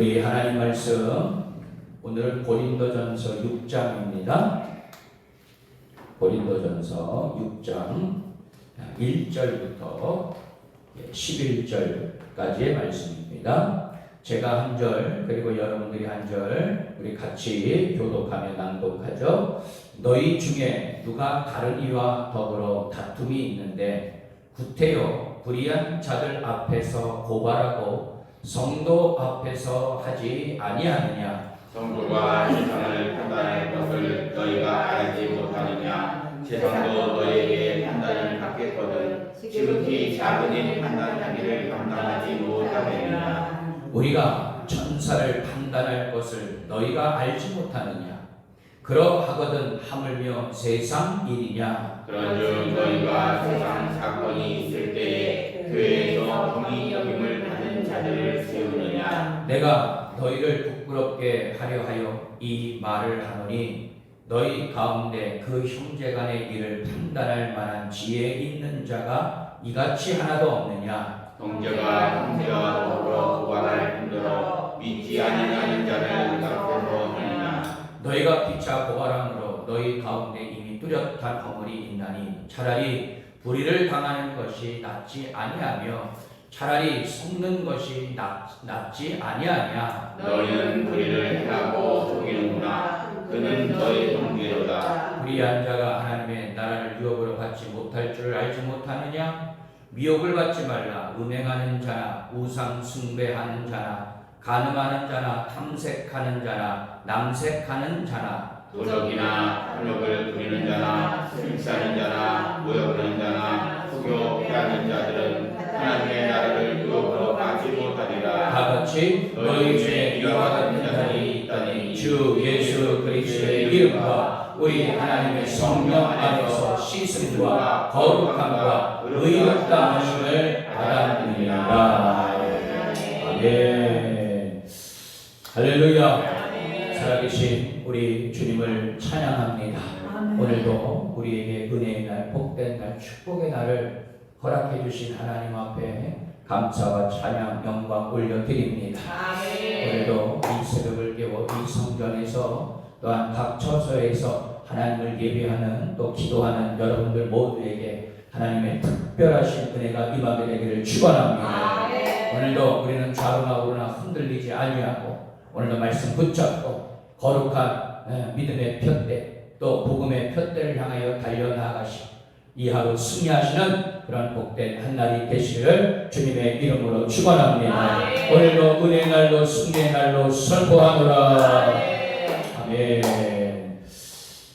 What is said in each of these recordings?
우리 하나님 말씀 오늘은 고린도전서 6장입니다. 고린도전서 6장 1절부터 11절까지의 말씀입니다. 제가 한 절 그리고 여러분들이 한 절 우리 같이 교독하며 낭독하죠. 너희 중에 누가 다른 이와 더불어 다툼이 있는데 구태여 불의한 자들 앞에서 고발하고 성도 앞에서 하지 아니하느냐? 성도가 세상을 판단할 것을 너희가 알지 못하느냐? 세상도 너희에게 판단을 받겠거든 지극히 작은 일 판단하기를 감당하지 못하느냐? 우리가 천사를 판단할 것을 너희가 알지 못하느냐? 그러하거든 하물며 세상 일이냐? 그런즉 너희가 세상 사건이 있을 때에 교회에서 공의 여김을 받는 자들을 세우느냐? 내가 너희를 부끄럽게 하려 하여 이 말을 하노니 너희 가운데 그 형제간의 일을 판단할 만한 지혜 있는 자가 이같이 하나도 없느냐? 형제가 형제와 더불어 고발할 뿐더러 믿지 아니하는 자를 앞에서 하느냐? 너희가 피차 고발함으로 너희 가운데 이미 뚜렷한 허물이 있나니 차라리 불의를 당하는 것이 낫지 아니하며 차라리 속는 것이 낫지 아니하냐? 너희는 불의를 행하고 속이는구나. 그는 너희 형제로다. 불의한 자가 하나님의 나라를 유업으로 받지 못할 줄 알지 못하느냐? 미혹을 받지 말라. 음행하는 자나 우상 숭배하는 자나 간음하는 자나 탐색하는 자나 남색하는 자나 도적이나 탐욕을 부리는 자나 술취하는 자나 모욕하는 자나 속여 패하는 자들은 하나님의 나라를 유업으로 받지 못하리라. 다같이 너희 중에 이와 같은 자들이 있다니 주 예수 그리스도의 이름과 우리 하나님의 성령 안에서 씻음과 거룩함과 의롭다 하심을 받았느니라. 아멘. 할렐루야. 살아계신 우리 주님을 찬양합니다. 오늘도 우리에게 은혜의 날, 복된 날, 축복의 날을 허락해 주신 하나님 앞에 감사와 찬양, 영광 올려드립니다. 오늘도 이 새벽을 깨워 이 성전에서 또한 각 처소에서 하나님을 예배하는 또 기도하는 여러분들 모두에게 하나님의 특별하신 은혜가 임하게 되기를 축원합니다. 오늘도 우리는 좌로나 우로나 흔들리지 아니하고 오늘도 말씀 붙잡고 거룩한 믿음의 푯대 또 복음의 푯대를 향하여 달려나가시 이 하루 승리하시는 그런 복된 한날이 되시기를 주님의 이름으로 축원합니다. 오늘도 은혜의 날로 승리의 날로 선포하노라. 아멘.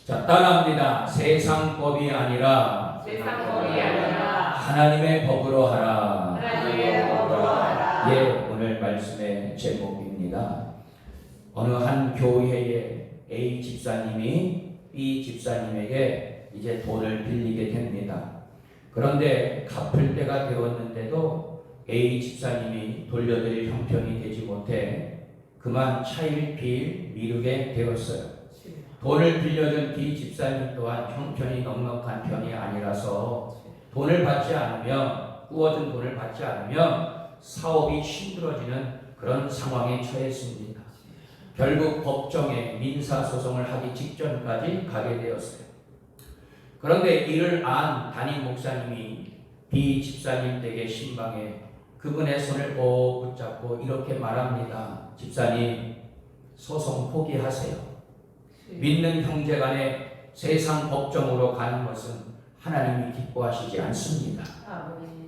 자, 따라합니다. 세상 법이 아니라 하나님의 법으로 하라. 예, 오늘 말씀의 제목입니다. 어느 한 교회에 A 집사님이 B 집사님에게 이제 돈을 빌리게 됩니다. 그런데 갚을 때가 되었는데도 A 집사님이 돌려드릴 형편이 되지 못해 그만 차일피일 미루게 되었어요. 돈을 빌려준 B 집사님 또한 형편이 넉넉한 편이 아니라서 돈을 받지 않으면 꾸어준 돈을 받지 않으면 사업이 힘들어지는 그런 상황에 처했습니다. 결국 법정에 민사소송을 하기 직전까지 가게 되었어요. 그런데 이를 안 담임 목사님이 B 집사님 댁의 신방에 그분의 손을 꼭 붙잡고 이렇게 말합니다. 집사님, 소송 포기하세요. 믿는 형제 간에 세상 법정으로 가는 것은 하나님이 기뻐하시지 않습니다.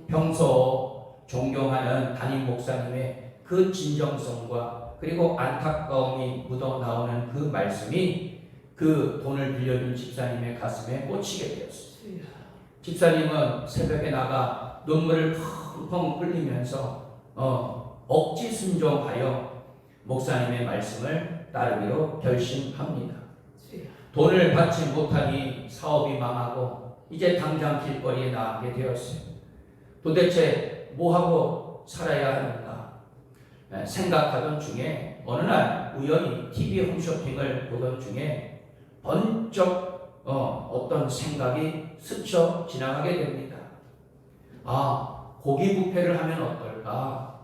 평소 존경하는 담임 목사님의 그 진정성과 그리고 안타까움이 묻어나오는 그 말씀이 그 돈을 빌려준 집사님의 가슴에 꽂히게 되었습니다. 집사님은 새벽에 나가 눈물을 펑펑 흘리면서 억지 순종하여 목사님의 말씀을 따르기로 결심합니다. 돈을 받지 못하니 사업이 망하고 이제 당장 길거리에 나가게 되었어요. 도대체 뭐하고 살아야 하는가 생각하던 중에 어느 날 우연히 TV 홈쇼핑을 보던 중에 번쩍 어떤 생각이 스쳐 지나가게 됩니다. 고기 뷔페를 하면 어떨까?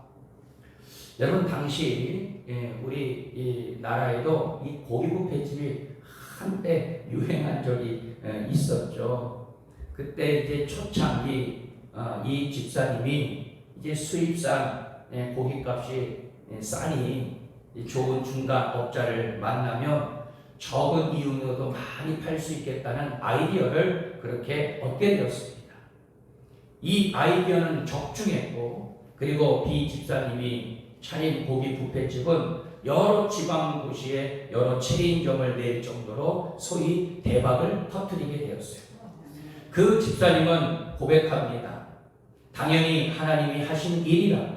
여러분 당시 우리 이 나라에도 이 고기 뷔페집이 한때 유행한 적이 있었죠. 그때 이제 초창기 이 집사님이 이제 수입산 고기값이 싸니 좋은 중간업자를 만나면 적은 이윤으로도 많이 팔 수 있겠다는 아이디어를 그렇게 얻게 되었습니다. 이 아이디어는 적중했고, 그리고 비 집사님이 차린 고기 뷔페집은 여러 지방 도시에 여러 체인점을 낼 정도로 소위 대박을 터뜨리게 되었어요. 그 집사님은 고백합니다. 당연히 하나님이 하신 일이라고,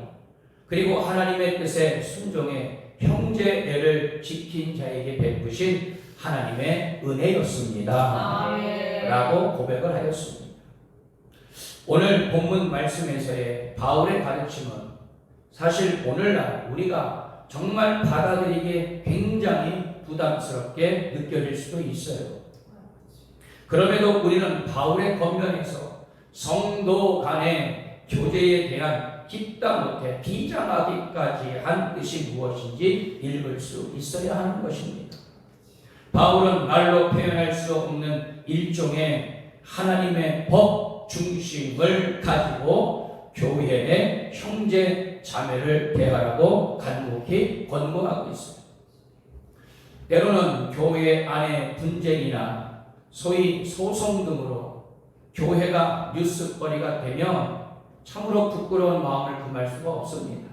그리고 하나님의 뜻에 순종해 형제애를 지킨 자에게 베푸신 하나님의 은혜였습니다. 라고 고백을 하였습니다. 오늘 본문 말씀에서의 바울의 가르침은 사실 오늘날 우리가 정말 받아들이기에 굉장히 부담스럽게 느껴질 수도 있어요. 그럼에도 우리는 바울의 겉면에서 성도 간의 교제에 대한 깊다 못해 비장하기까지 한 뜻이 무엇인지 읽을 수 있어야 하는 것입니다. 바울은 말로 표현할 수 없는 일종의 하나님의 법 중심을 가지고 교회의 형제 자매를 대하라고 간곡히 권고하고 있습니다. 때로는 교회 안의 분쟁이나 소위 소송 등으로 교회가 뉴스거리가 되면 참으로 부끄러운 마음을 금할 수가 없습니다.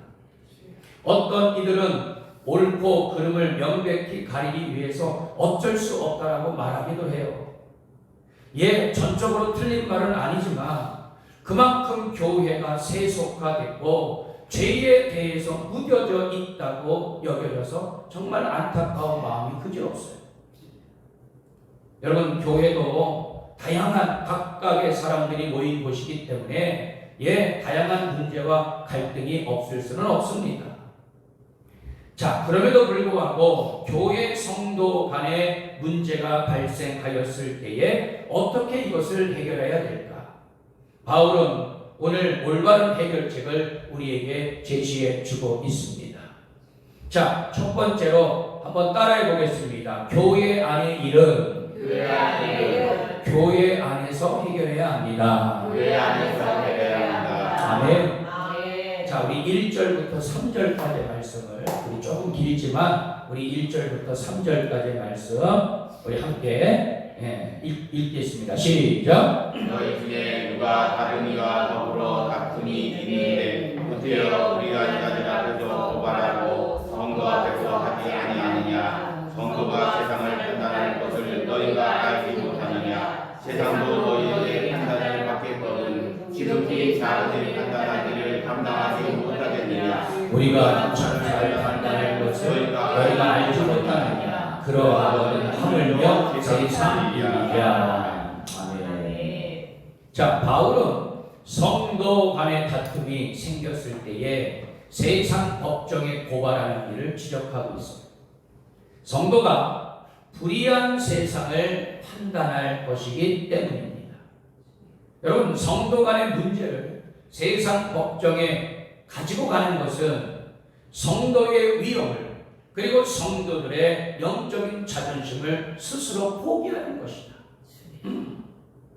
어떤 이들은 옳고 그름을 명백히 가리기 위해서 어쩔 수 없다라고 말하기도 해요. 전적으로 틀린 말은 아니지만 그만큼 교회가 세속화됐고 죄에 대해서 무뎌져 있다고 여겨져서 정말 안타까운 마음이 그지없어요. 여러분, 교회도 다양한 각각의 사람들이 모인 곳이기 때문에 다양한 문제와 갈등이 없을 수는 없습니다. 자, 그럼에도 불구하고 교회 성도 간의 문제가 발생하였을 때에 어떻게 이것을 해결해야 될까? 바울은 오늘 올바른 해결책을 우리에게 제시해 주고 있습니다. 자, 첫 번째로 한번 따라해 보겠습니다. 교회 안의 일은 교회 안에서 해결해야 합니다. 교회 안에서 해결해야 합니다. 아멘. 자, 우리 1절부터 3절까지 말씀을, 우리 조금 길지만 우리 1절부터 3절까지 말씀 우리 함께 읽겠습니다. 시작. 너희 중에 누가 다른 이와 더불어 다툼이 있는데 어때요? 우리가 이까지 앞에서 고발하고 성도 앞에서 하지 아니하느냐? 성도가 세상을 판단할 것을 너희가 알지 못하느냐? 세상도 너희에게 판단을 받겠거든 지극히 작은 판단하기를 감당하지 못하겠느냐? 우리가 천사를 판단할 것을 너희가 알지 못하느냐? 그러하거든 하물며 세상이야. 아멘. 자, 바울은 성도 간의 다툼이 생겼을 때에 세상 법정에 고발하는 일을 지적하고 있습니다. 성도가 불의한 세상을 판단할 것이기 때문입니다. 여러분, 성도 간의 문제를 세상 법정에 가지고 가는 것은 성도의 위험을, 그리고 성도들의 영적인 자존심을 스스로 포기하는 것이다.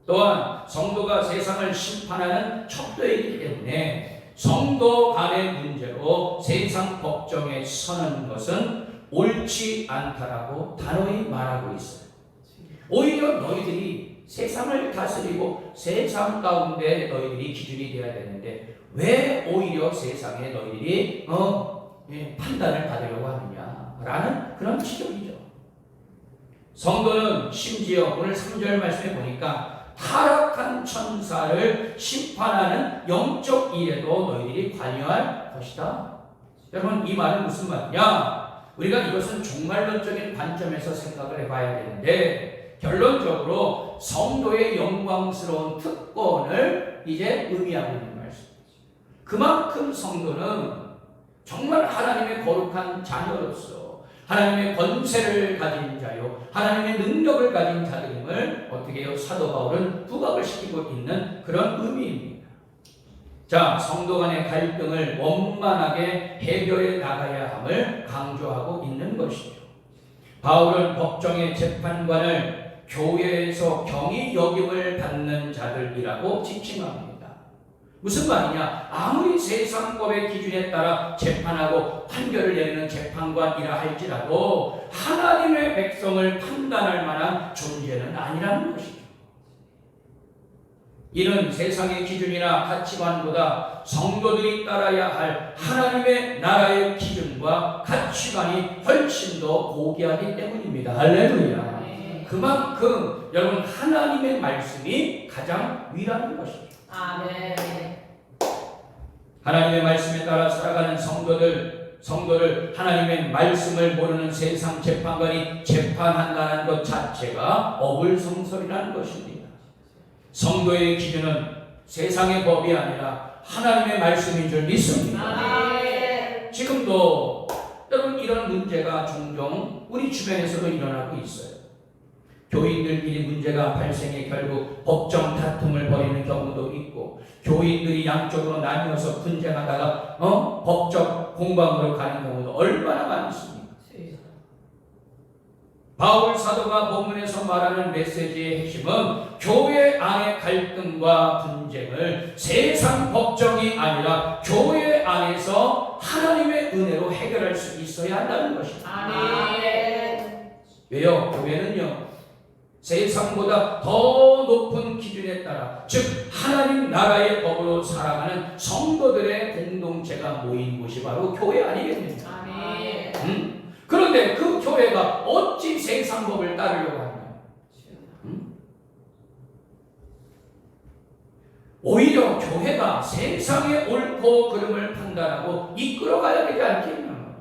또한 성도가 세상을 심판하는 척도이기 때문에 성도 간의 문제로 세상 법정에 서는 것은 옳지 않다라고 단호히 말하고 있어요. 오히려 너희들이 세상을 다스리고 세상 가운데 너희들이 기준이 되어야 되는데 왜 오히려 세상에 너희들이 판단을 받으려고 하느냐라는 그런 지적이죠. 성도는 심지어 오늘 3절 말씀에 보니까 타락한 천사를 심판하는 영적 일에도 너희들이 관여할 것이다. 여러분, 이 말은 무슨 말이냐? 우리가 이것은 종말론적인 관점에서 생각을 해봐야 되는데 결론적으로 성도의 영광스러운 특권을 이제 의미하고 있는 말씀이죠. 그만큼 성도는 정말 하나님의 거룩한 자녀로서 하나님의 권세를 가진 자요, 하나님의 능력을 가진 자들임을 어떻게 해요? 사도 바울은 부각을 시키고 있는 그런 의미입니다. 자, 성도 간의 갈등을 원만하게 해결해 나가야 함을 강조하고 있는 것이죠. 바울은 법정의 재판관을 교회에서 경히 여김을 받는 자들이라고 지칭합니다. 무슨 말이냐? 아무리 세상법의 기준에 따라 재판하고 판결을 내리는 재판관이라 할지라도 하나님의 백성을 판단할 만한 존재는 아니라는 것이죠. 이는 세상의 기준이나 가치관보다 성도들이 따라야 할 하나님의 나라의 기준과 가치관이 훨씬 더 고귀하기 때문입니다. 할렐루야. 그만큼 여러분 하나님의 말씀이 가장 위라는 것이죠. 아멘. 하나님의 말씀에 따라 살아가는 성도를 하나님의 말씀을 모르는 세상 재판관이 재판한다는 것 자체가 어불성설이라는 것입니다. 성도의 기준은 세상의 법이 아니라 하나님의 말씀인 줄 믿습니다. 아멘. 지금도 여러분 이런 문제가 종종 우리 주변에서도 일어나고 있어요. 교인들끼리 문제가 발생해 결국 법정 다툼을 벌이는 경우도 있고, 교인들이 양쪽으로 나뉘어서 분쟁하다가 법적 공방으로 가는 경우도 얼마나 많이 있습니까? 바울 사도가 본문에서 말하는 메시지의 핵심은 교회 안의 갈등과 분쟁을 세상 법정이 아니라 교회 안에서 하나님의 은혜로 해결할 수 있어야 한다는 것입니다. 아멘. 왜요? 교회는요, 세상보다 더 높은 기준에 따라, 즉 하나님 나라의 법으로 살아가는 성도들의 공동체가 모인 곳이 바로 교회 아니겠습니까? 아멘. 그런데 그 교회가 어찌 세상 법을 따르려고 하냐? 오히려 교회가 세상의 옳고 그름을 판단하고 이끌어가야 되지 않겠냐?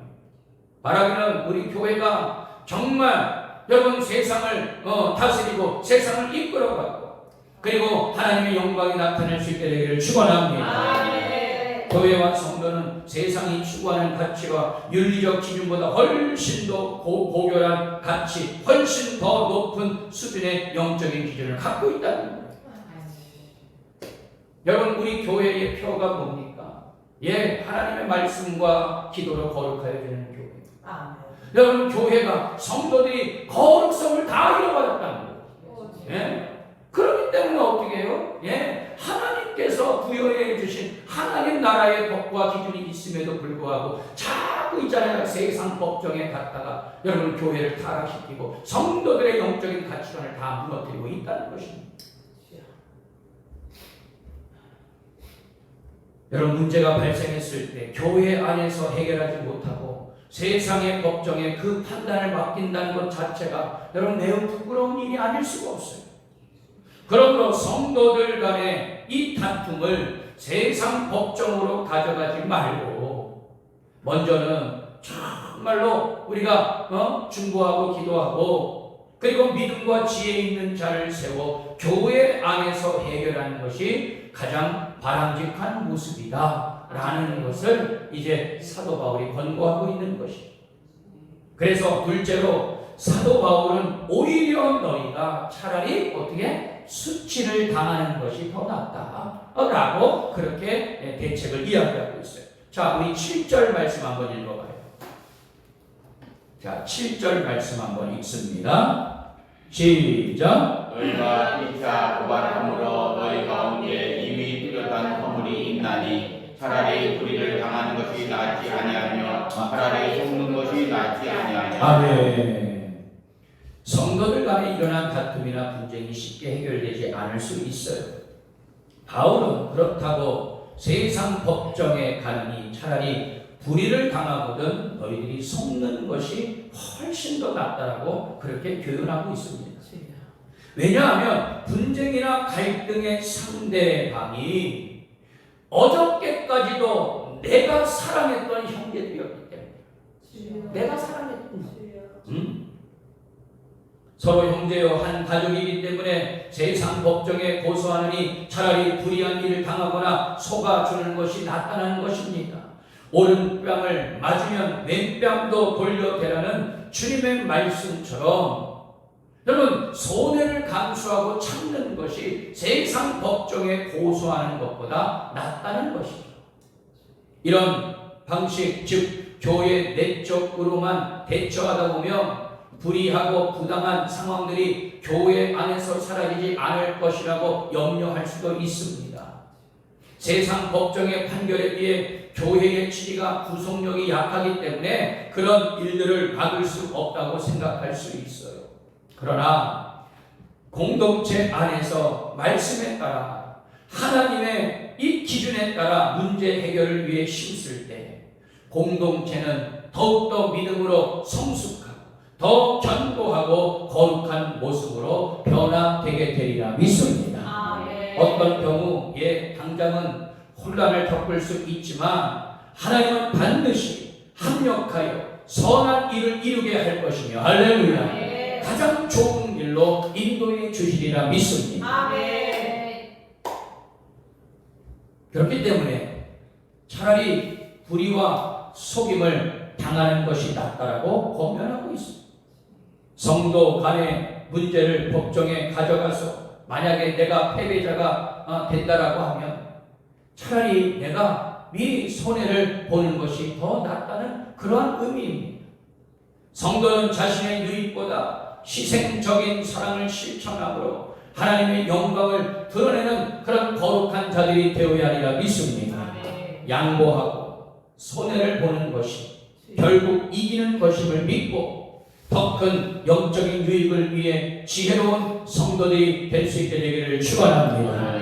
바라기는 우리 교회가 정말 여러분 세상을 다스리고 세상을 이끌어가고, 그리고 하나님의 영광이 나타날 수 있게 되기를 축원합니다. 아멘. 교회와 성도는 세상이 추구하는 가치와 윤리적 기준보다 훨씬 더 고결한 가치, 훨씬 더 높은 수준의 영적인 기준을 갖고 있다는 거예요. 여러분 우리 교회의 표가 뭡니까? 하나님의 말씀과 기도로 거룩하여 되는 교회. 아멘. 여러분 교회가 성도들이 거룩성을 다 잃어버렸다는 거예요. 그렇기 때문에 어떻게 해요? 하나님께서 부여해 주신 하나님 나라의 법과 기준이 있음에도 불구하고 자꾸 있잖아요, 세상 법정에 갔다가 여러분 교회를 타락시키고 성도들의 영적인 가치관을 다 무너뜨리고 있다는 것입니다. 여러분 문제가 발생했을 때 교회 안에서 해결하지 못하고 세상의 법정에 그 판단을 맡긴다는 것 자체가 여러분 매우 부끄러운 일이 아닐 수가 없어요. 그러므로 성도들 간의 이 다툼을 세상 법정으로 가져가지 말고 먼저는 정말로 우리가 중보하고 기도하고, 그리고 믿음과 지혜 있는 자를 세워 교회 안에서 해결하는 것이 가장 바람직한 모습이다 라는 것을 이제 사도 바울이 권고하고 있는 것이죠. 그래서 둘째로 사도 바울은 오히려 너희가 차라리 어떻게 수치를 당하는 것이 더 낫다 라고 그렇게 대책을 이야기하고 있어요. 자, 우리 7절 말씀 한번 읽어봐요. 자, 7절 말씀 한번 읽습니다. 시작. 너희가 피차 고발함으로 너희 가운데 이미 뚜렷한 허물이 있나니 차라리 불의를 당하는 것이 낫지 아니하며 차라리 속는 것이 낫지 아니하냐. 아멘. 성도들 간에 일어난 다툼이나 분쟁이 쉽게 해결되지 않을 수 있어요. 바울은 그렇다고 세상 법정에 가느니 차라리 불의를 당하거든 너희들이 속는 것이 훨씬 더 낫다라고 그렇게 교훈하고 있습니다. 왜냐하면 분쟁이나 갈등의 상대방이 어저께까지도 내가 사랑했던 형제들이었기 때문에, 내가 사랑했던 서로 형제요 한 가족이기 때문에 세상 법정에 고소하느니 차라리 불의한 일을 당하거나 속아주는 것이 낫다는 것입니다. 오른뺨을 맞으면 왼뺨도 돌려대라는 주님의 말씀처럼 여러분, 손해를 감수하고 참는 것이 세상 법정에 고소하는 것보다 낫다는 것이죠. 이런 방식, 즉 교회 내적으로만 대처하다 보면 불의하고 부당한 상황들이 교회 안에서 사라지지 않을 것이라고 염려할 수도 있습니다. 세상 법정의 판결에 비해 교회의 지위가 구속력이 약하기 때문에 그런 일들을 막을 수 없다고 생각할 수 있어요. 그러나 공동체 안에서 말씀에 따라 하나님의 이 기준에 따라 문제 해결을 위해 힘쓸 때 공동체는 더욱더 믿음으로 성숙하고 더 견고하고 거룩한 모습으로 변화되게 되리라 믿습니다. 어떤 경우에 당장은 혼란을 겪을 수 있지만 하나님은 반드시 합력하여 선한 일을 이루게 할 것이며 할렐루야, 가장 좋은 길로 인도해 주시리라 믿습니다. 그렇기 때문에 차라리 불의와 속임을 당하는 것이 낫다라고 권면하고 있습니다. 성도 간의 문제를 법정에 가져가서 만약에 내가 패배자가 된다라고 하면 차라리 내가 미리 손해를 보는 것이 더 낫다는 그러한 의미입니다. 성도는 자신의 유익보다 희생적인 사랑을 실천함으로 하나님의 영광을 드러내는 그런 거룩한 자들이 되어야 하리라 믿습니다. 양보하고 손해를 보는 것이 결국 이기는 것임을 믿고 더 큰 영적인 유익을 위해 지혜로운 성도들이 될 수 있게 되기를 축원합니다.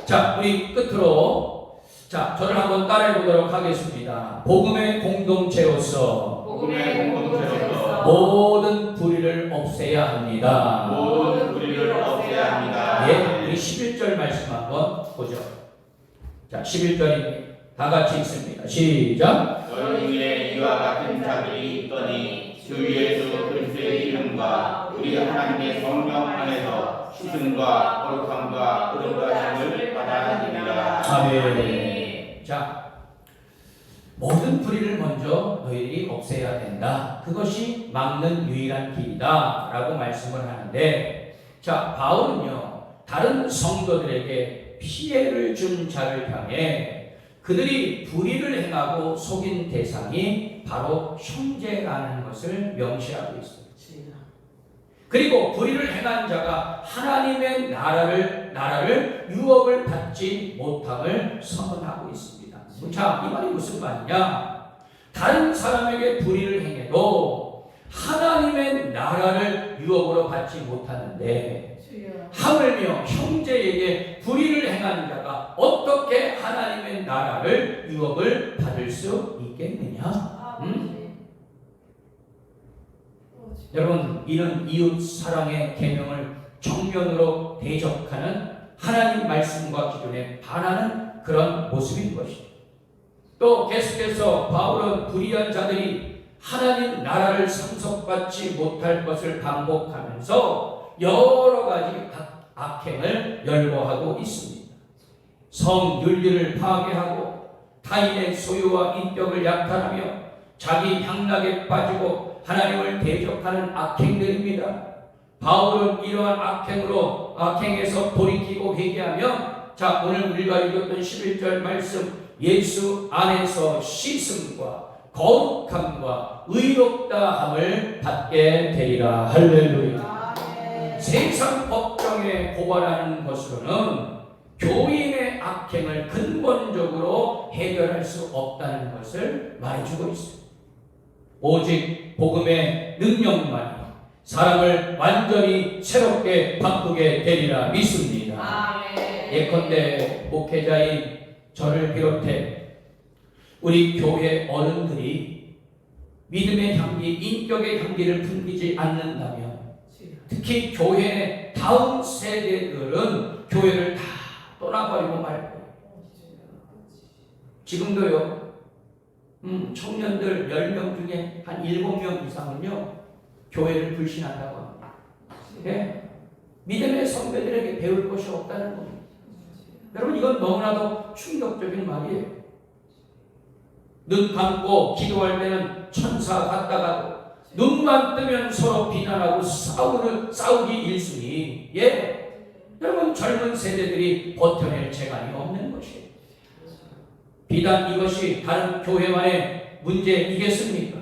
자, 우리 끝으로 저를 한번 따라해 보도록 하겠습니다. 복음의 공동체로서 모든 불의를 없애야 합니다. 예, 우리 11절 말씀 한번 보죠. 자, 11절입니다. 다 같이 읽습니다. 시작. 너희 중에 이와 같은 자들이 있더니 주 예수 그리스도의 이름과 우리 하나님의 성령 안에서 씻음과 거룩함과 의롭다심을 받아들이리라. 아멘. 자, 모든 불의를 먼저 너희들이 없애야 된다. 그것이 막는 유일한 길이다 라고 말씀을 하는데, 자, 바울은요 다른 성도들에게 피해를 준 자를 향해 그들이 불의를 행하고 속인 대상이 바로 형제라는 것을 명시하고 있습니다. 그리고 불의를 행한 자가 하나님의 나라를 유업을 받지 못함을 선언하고 있습니다. 자, 이 말이 무슨 말이냐? 다른 사람에게 불의를 행해도 하나님의 나라를 유업으로 받지 못하는데 하물며 형제에게 불의를 행한 자가 어떻게 하나님의 나라를 유업을 받을 수 있겠느냐? 여러분, 이런 이웃 사랑의 계명을 정면으로 대적하는 하나님 말씀과 기준에 반하는 그런 모습인 것이죠. 또 계속해서 바울은 불의한 자들이 하나님 나라를 상속받지 못할 것을 반복하면서 여러 가지 악행을 열거하고 있습니다. 성윤리를 파괴하고 타인의 소유와 인격을 약탈하며 자기 향락에 빠지고 하나님을 대적하는 악행들입니다. 바울은 이러한 악행에서 돌이키고 회개하며, 자, 오늘 우리가 읽었던 11절 말씀, 예수 안에서 씻음과 거룩함과 의롭다함을 받게 되리라. 할렐루야. 세상 법정에 고발하는 것으로는 교인의 악행을 근본적으로 해결할 수 없다는 것을 말해주고 있습니다. 오직 복음의 능력만이 사람을 완전히 새롭게 바꾸게 되리라 믿습니다. 예컨대 목회자인 저를 비롯해 우리 교회 어른들이 믿음의 향기, 인격의 향기를 풍기지 않는다면, 특히 교회의 다음 세대들은 교회를 다 떠나버리고 말 거예요. 지금도요, 청년들 10명 중에 한 7명 이상은요 교회를 불신한다고 합니다. 네? 믿음의 선배들에게 배울 것이 없다는 겁니다. 여러분, 이건 너무나도 충격적인 말이에요. 눈 감고 기도할 때는 천사 같다가도 눈만 뜨면 서로 비난하고 싸우기 1순위. 여러분 젊은 세대들이 버텨낼 재간이 없는 것이에요. 비단 이것이 다른 교회만의 문제이겠습니까?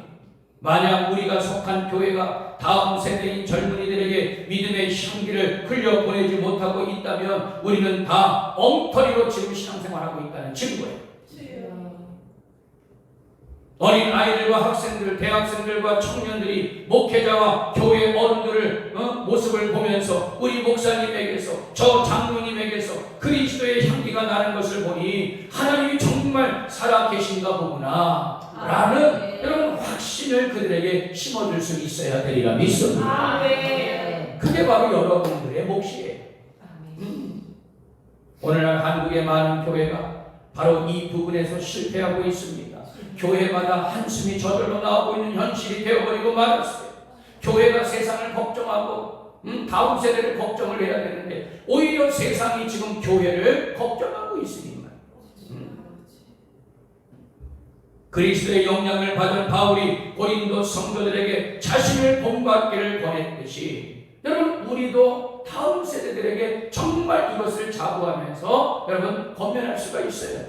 만약 우리가 속한 교회가 다음 세대인 젊은이들에게 믿음의 향기를 흘려보내지 못하고 있다면 우리는 다 엉터리로 지금 신앙생활하고 있다는 증거예요. 어린 아이들과 학생들, 대학생들과 청년들이 목회자와 교회 어른들을 모습을 보면서 우리 목사님에게서 저 장로님에게서 그리스도의 향기가 나는 것을 보니 하나님이 정말 살아계신가 보구나 라는 이런 확신을 그들에게 심어줄 수 있어야 되리라 믿습니다. 그게 바로 여러분들의 몫이에요. 오늘날 한국의 많은 교회가 바로 이 부분에서 실패하고 있습니다. 교회마다 한숨이 저절로 나오고 있는 현실이 되어버리고 말았어요. 교회가 세상을 걱정하고 다음 세대를 걱정을 해야 되는데 오히려 세상이 지금 교회를 걱정하고 있으니까. 그리스도의 영향을 받은 바울이 고린도 성도들에게 자신을 본받기를 권했듯이 여러분 우리도 다음 세대들에게 정말 이것을 자부하면서 여러분 권면할 수가 있어야 돼요.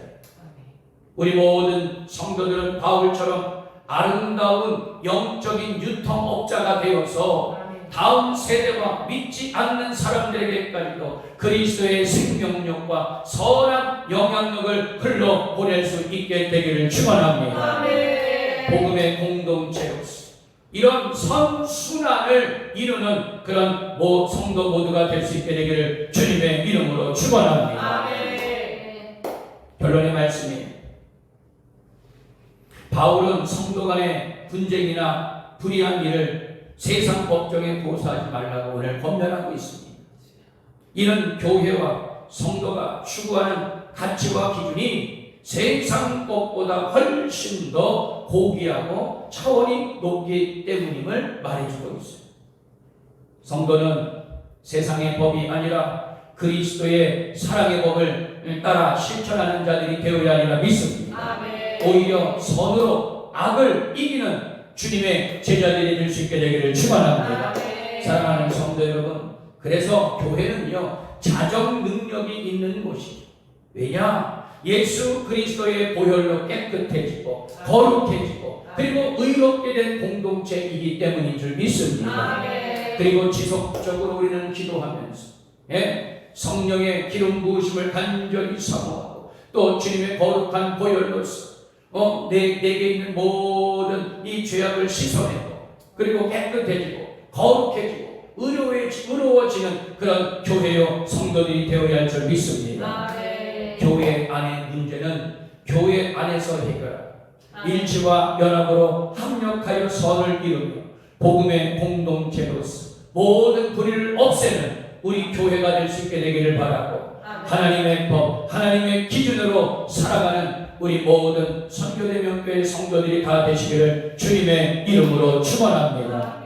우리 모든 성도들은 바울처럼 아름다운 영적인 유통업자가 되어서 다음 세대와 믿지 않는 사람들에게까지도 그리스도의 생명력과 선한 영향력을 흘러보낼 수 있게 되기를 축원합니다. 복음의 공동체로서 이런 선순환을 이루는 그런 성도 모두가 될 수 있게 되기를 주님의 이름으로 축원합니다. 결론의 말씀이에요. 바울은 성도 간의 분쟁이나 불의한 일을 세상 법정에 고사하지 말라고 오늘 권면하고 있습니다. 이는 교회와 성도가 추구하는 가치와 기준이 세상 것보다 훨씬 더 고귀하고 차원이 높기 때문임을 말해주고 있어요. 성도는 세상의 법이 아니라 그리스도의 사랑의 법을 따라 실천하는 자들이 되어야 하리라 믿습니다. 오히려 선으로 악을 이기는 주님의 제자들이 될 수 있게 되기를 축원합니다. 사랑하는 성도 여러분, 그래서 교회는요 자정 능력이 있는 곳이죠. 왜냐? 예수 그리스도의 보혈로 깨끗해지고 거룩해지고 그리고 의롭게 된 공동체이기 때문인 줄 믿습니다. 그리고 지속적으로 우리는 기도하면서 성령의 기름 부으심을 간절히 사모하고 또 주님의 거룩한 보혈로서 내게 있는 모든 이 죄악을 씻어내고 그리고 깨끗해지고 거룩해지고 의로워지는 그런 교회요 성도들이 되어야 할 줄 믿습니다. 교회 안의 문제는 교회 안에서 해결하고 일치와 연합으로 합력하여 선을 이루며 복음의 공동체로서 모든 불의를 없애는 우리 교회가 될 수 있게 되기를 바라고 하나님의 법, 하나님의 기준으로 살아가는 우리 모든 선교대명교회 성도들이 다 되시기를 주님의 이름으로 축원합니다.